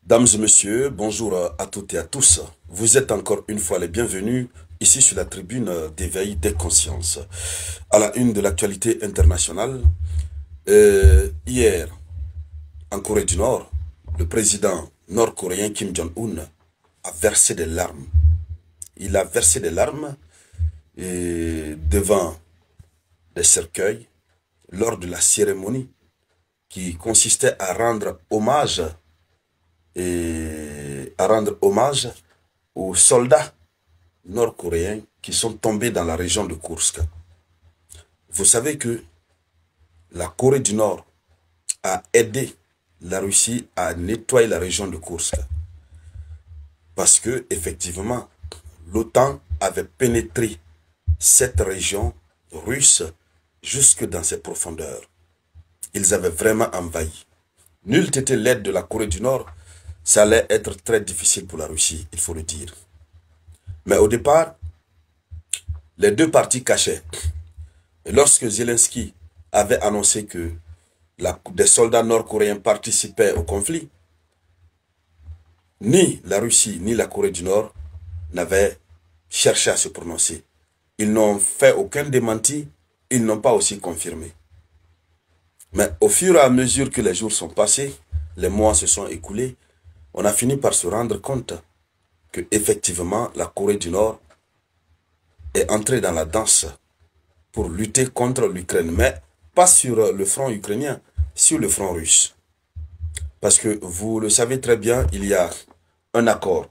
Dames et messieurs, bonjour à toutes et à tous. Vous êtes encore une fois les bienvenus ici sur la tribune d'éveil des consciences. À la une de l'actualité internationale, hier, en Corée du Nord, le président nord-coréen Kim Jong-un a versé des larmes. Il a versé des larmes devant des cercueils lors de la cérémonie qui consistait à rendre hommage aux soldats nord-coréens qui sont tombés dans la région de Kursk. Vous savez que la Corée du Nord a aidé la Russie à nettoyer la région de Kursk. Parce que, effectivement, l'OTAN avait pénétré cette région russe jusque dans ses profondeurs. Ils avaient vraiment envahi. Nul n'était l'aide de la Corée du Nord, ça allait être très difficile pour la Russie, il faut le dire. Mais au départ, les deux parties cachaient. Et lorsque Zelensky avait annoncé que des soldats nord-coréens participaient au conflit, ni la Russie ni la Corée du Nord n'avaient cherché à se prononcer. Ils n'ont fait aucun démenti, ils n'ont pas aussi confirmé. Mais au fur et à mesure que les jours sont passés, les mois se sont écoulés, on a fini par se rendre compte que effectivement la Corée du Nord est entrée dans la danse pour lutter contre l'Ukraine, mais pas sur le front ukrainien, sur le front russe. Parce que vous le savez très bien, il y a un accord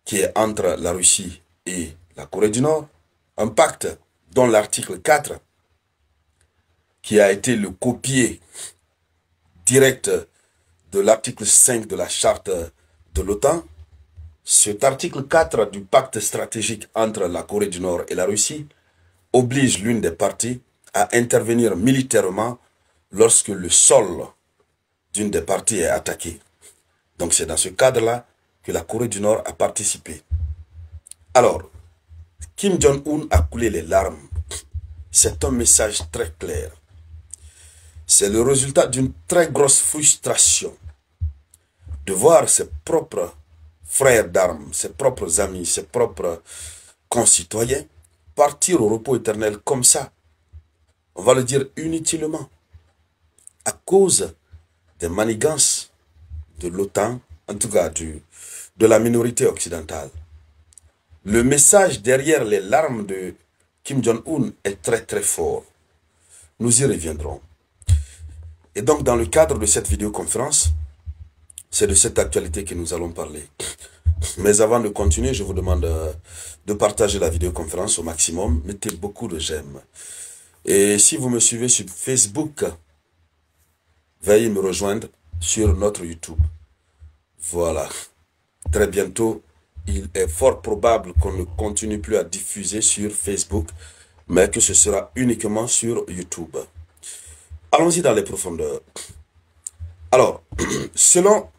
qui est entre la Russie et la Corée du Nord, un pacte dont l'article 4, qui a été le copié direct de l'article 5 de la charte de l'OTAN. Cet article 4 du pacte stratégique entre la Corée du Nord et la Russie oblige l'une des parties à intervenir militairement lorsque le sol d'une des parties est attaqué. Donc c'est dans ce cadre-là que la Corée du Nord a participé. Alors, Kim Jong-un a coulé les larmes. C'est un message très clair. C'est le résultat d'une très grosse frustration de voir ses propres frères d'armes, ses propres amis, ses propres concitoyens partir au repos éternel comme ça. On va le dire inutilement. À cause des manigances de l'OTAN, en tout cas de la minorité occidentale. Le message derrière les larmes de Kim Jong-un est très très fort. Nous y reviendrons. Et donc dans le cadre de cette vidéoconférence, c'est de cette actualité que nous allons parler. Mais avant de continuer, je vous demande de partager la vidéoconférence au maximum. Mettez beaucoup de j'aime. Et si vous me suivez sur Facebook, veuillez me rejoindre sur notre YouTube. Voilà. Très bientôt, il est fort probable qu'on ne continue plus à diffuser sur Facebook, mais que ce sera uniquement sur YouTube. Allons-y dans les profondeurs. Alors, selon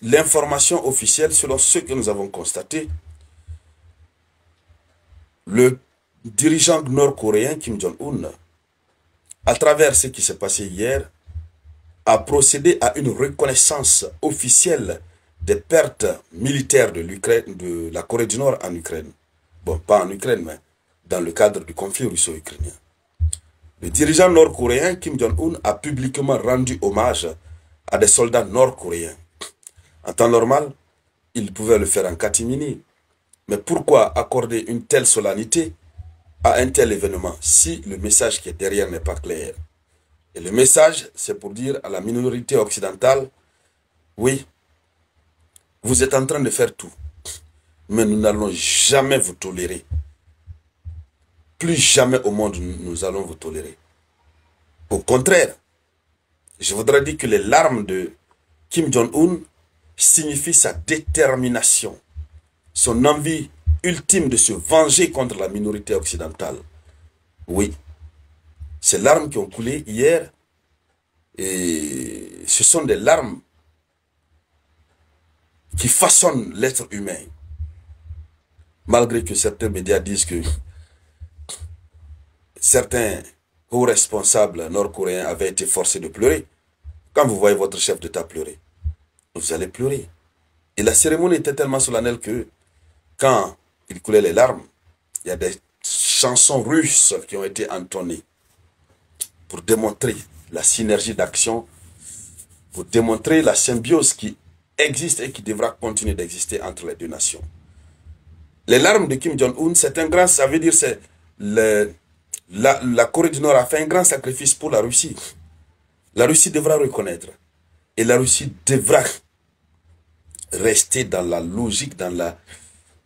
l'information officielle, selon ce que nous avons constaté, le dirigeant nord-coréen Kim Jong-un, à travers ce qui s'est passé hier, a procédé à une reconnaissance officielle des pertes militaires de la Corée du Nord en Ukraine. Bon, pas en Ukraine, mais dans le cadre du conflit russo-ukrainien. Le dirigeant nord-coréen Kim Jong-un a publiquement rendu hommage à des soldats nord-coréens. En temps normal, il pouvait le faire en catimini. Mais pourquoi accorder une telle solennité à un tel événement si le message qui est derrière n'est pas clair? Et le message, c'est pour dire à la minorité occidentale, oui, vous êtes en train de faire tout, mais nous n'allons jamais vous tolérer. Plus jamais au monde nous allons vous tolérer. Au contraire, je voudrais dire que les larmes de Kim Jong-un signifient sa détermination, son envie ultime de se venger contre la minorité occidentale. Oui, ces larmes qui ont coulé hier, et ce sont des larmes qui façonnent l'être humain. Malgré que certains médias disent que certains hauts responsables nord-coréens avaient été forcés de pleurer. Quand vous voyez votre chef d'État pleurer, vous allez pleurer. Et la cérémonie était tellement solennelle que quand il coulait les larmes, il y a des chansons russes qui ont été entonnées pour démontrer la synergie d'action, pour démontrer la symbiose qui existe et qui devra continuer d'exister entre les deux nations. Les larmes de Kim Jong-un, c'est un grand, ça veut dire c'est la Corée du Nord a fait un grand sacrifice pour la Russie. La Russie devra reconnaître. Et la Russie devra rester dans la logique, dans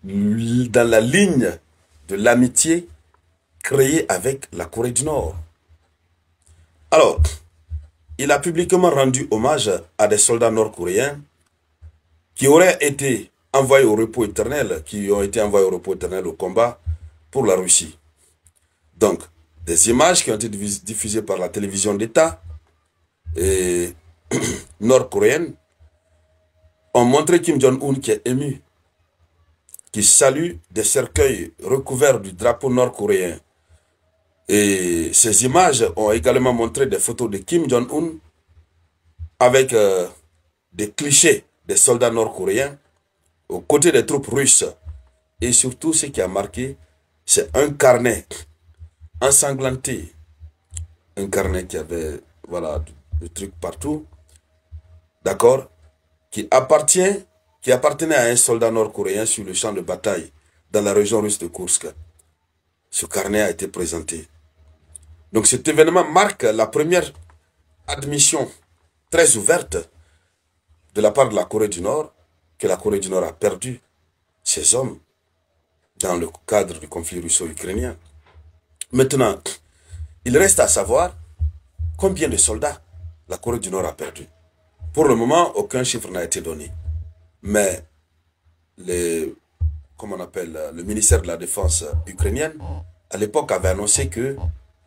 la ligne de l'amitié créée avec la Corée du Nord. Alors, il a publiquement rendu hommage à des soldats nord-coréens qui auraient été envoyés au repos éternel, qui ont été envoyés au repos éternel au combat pour la Russie. Donc, des images qui ont été diffusées par la télévision d'État nord-coréenne ont montré Kim Jong-un qui est ému, qui salue des cercueils recouverts du drapeau nord-coréen. Et ces images ont également montré des photos de Kim Jong-un avec des clichés des soldats nord-coréens aux côtés des troupes russes. Et surtout, ce qui a marqué, c'est un carnet ensanglanté. Un carnet qui avait, voilà, le truc partout. D'accord? Qui appartenait à un soldat nord-coréen sur le champ de bataille dans la région russe de Kursk. Ce carnet a été présenté. Donc cet événement marque la première admission très ouverte de la part de la Corée du Nord que la Corée du Nord a perdu ses hommes dans le cadre du conflit russo-ukrainien. Maintenant, il reste à savoir combien de soldats la Corée du Nord a perdu. Pour le moment, aucun chiffre n'a été donné. Mais le ministère de la Défense ukrainienne, à l'époque, avait annoncé que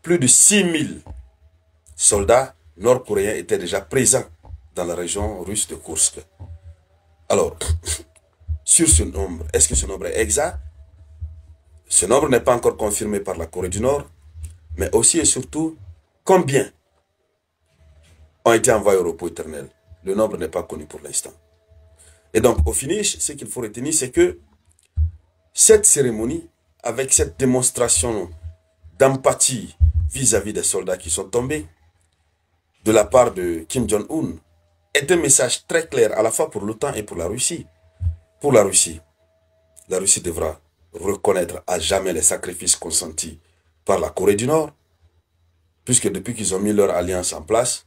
plus de 6000 soldats nord-coréens étaient déjà présents dans la région russe de Kursk. Alors, sur ce nombre, est-ce que ce nombre est exact? Ce nombre n'est pas encore confirmé par la Corée du Nord, mais aussi et surtout, combien ont été envoyés au repos éternel? Le nombre n'est pas connu pour l'instant. Et donc, au finish, ce qu'il faut retenir, c'est que cette cérémonie, avec cette démonstration d'empathie vis-à-vis des soldats qui sont tombés, de la part de Kim Jong-un, est un message très clair à la fois pour l'OTAN et pour la Russie. Pour la Russie devra reconnaître à jamais les sacrifices consentis par la Corée du Nord, puisque depuis qu'ils ont mis leur alliance en place,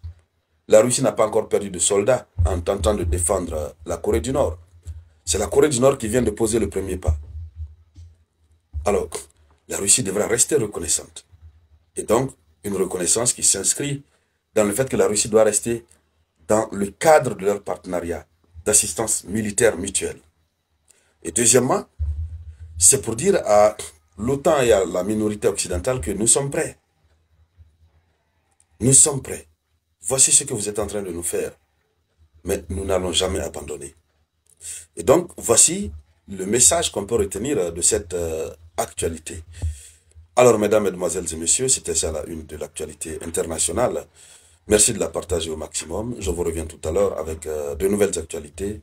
la Russie n'a pas encore perdu de soldats en tentant de défendre la Corée du Nord. C'est la Corée du Nord qui vient de poser le premier pas. Alors, la Russie devra rester reconnaissante. Et donc, une reconnaissance qui s'inscrit dans le fait que la Russie doit rester dans le cadre de leur partenariat d'assistance militaire mutuelle. Et deuxièmement, c'est pour dire à l'OTAN et à la minorité occidentale que nous sommes prêts. Nous sommes prêts. Voici ce que vous êtes en train de nous faire. Mais nous n'allons jamais abandonner. Et donc, voici le message qu'on peut retenir de cette actualité. Alors, mesdames, mesdemoiselles et messieurs, c'était ça la une de l'actualité internationale. Merci de la partager au maximum. Je vous reviens tout à l'heure avec de nouvelles actualités